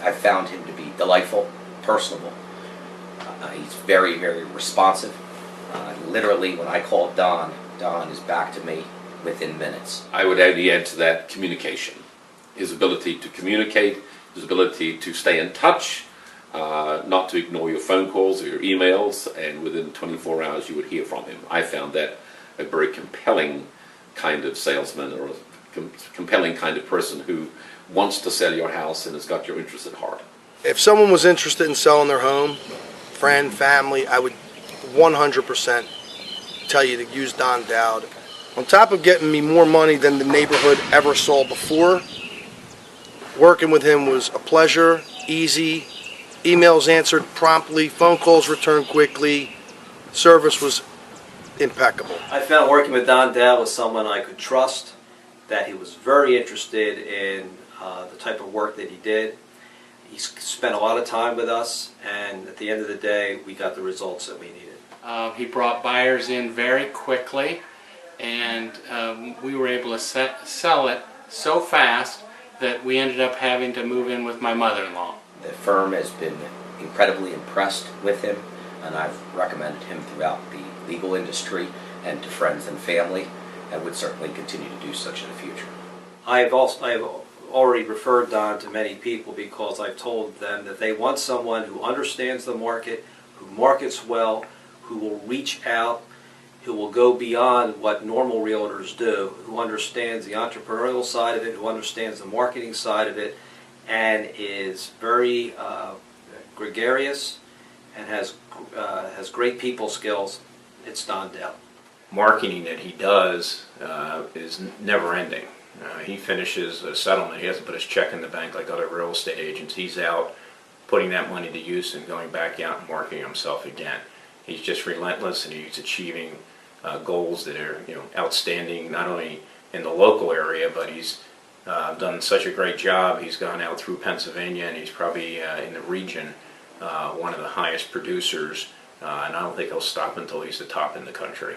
I found him to be delightful, personable. He's very, very responsive. Literally, when I call Don, Don is back to me within minutes. I would add to that communication. His ability to communicate, his ability to stay in touch, not to ignore your phone calls or your emails, and within 24 hours you would hear from him. I found that a very compelling kind of salesman, or a compelling kind of person who wants to sell your house and has got your interest at heart. If someone was interested in selling their home, friend, family, I would 100% tell you to use Don Dowd. On top of getting me more money than the neighborhood ever saw before, working with him was a pleasure, easy, emails answered promptly, phone calls returned quickly, service was impeccable. I found working with Don Dowd was someone I could trust, that he was very interested in the type of work that he did. He spent a lot of time with us, and at the end of the day, we got the results that we needed. He brought buyers in very quickly, and we were able to sell it so fast that we ended up having to move in with my mother-in-law. The firm has been incredibly impressed with him, and I've recommended him throughout the legal industry and to friends and family, and would certainly continue to do such in the future. I have already referred Don to many people because I've told them that they want someone who understands the market, who markets well, who will reach out, who will go beyond what normal realtors do, who understands the entrepreneurial side of it, who understands the marketing side of it, and is very gregarious and has great people skills. It's Don Dowd. Marketing that he does is never ending. He finishes a settlement, he hasn't put his check in the bank like other real estate agents. He's out putting that money to use and going back out and marketing himself again. He's just relentless, and he's achieving goals that are, outstanding, not only in the local area, but he's done such a great job. He's gone out through Pennsylvania, and he's probably in the region one of the highest producers, and I don't think he'll stop until he's the top in the country.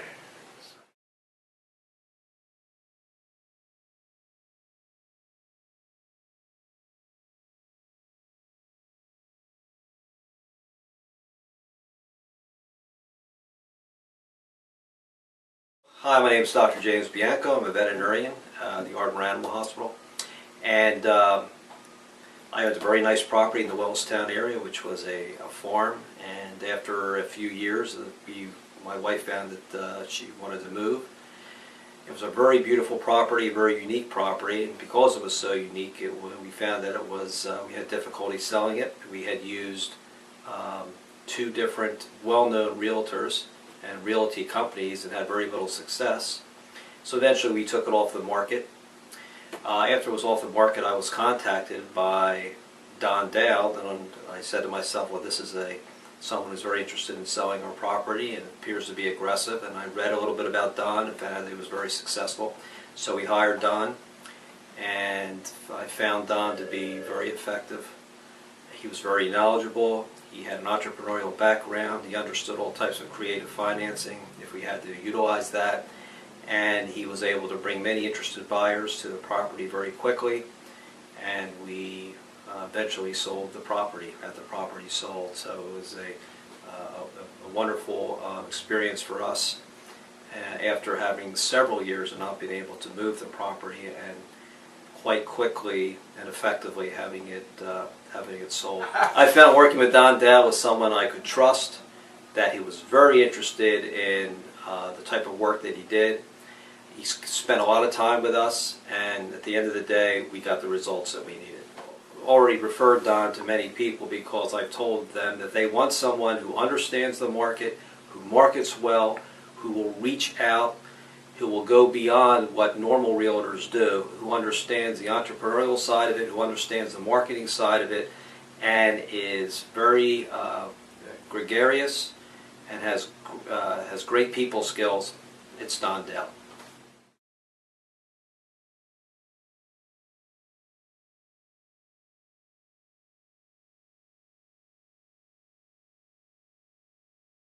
Hi, my name is Dr. James Bianco. I'm a veterinarian at the Ardmore Animal Hospital. And I owned a very nice property in the Wellestown area, which was a farm. And after a few years, my wife found that she wanted to move. It was a very beautiful property, a very unique property. And because it was so unique, we found that it was, we had difficulty selling it. We had used two different well-known realtors and realty companies and had very little success. So eventually we took it off the market. After it was off the market, I was contacted by Don Dowd, and I said to myself, well, this is someone who's very interested in selling our property and appears to be aggressive. And I read a little bit about Don and found out that he was very successful. So we hired Don, and I found Don to be very effective. He was very knowledgeable. He had an entrepreneurial background. He understood all types of creative financing, if we had to utilize that. And he was able to bring many interested buyers to the property very quickly. And we eventually sold the property, got the property sold. So it was a wonderful experience for us after having several years of not being able to move the property, and quite quickly and effectively having it sold. I found working with Don Dowd was someone I could trust, that he was very interested in the type of work that he did. He spent a lot of time with us, and at the end of the day, we got the results that we needed. Already referred Don to many people because I've told them that they want someone who understands the market, who markets well, who will reach out, who will go beyond what normal realtors do, who understands the entrepreneurial side of it, who understands the marketing side of it, and is very gregarious and has great people skills. It's Don Dowd.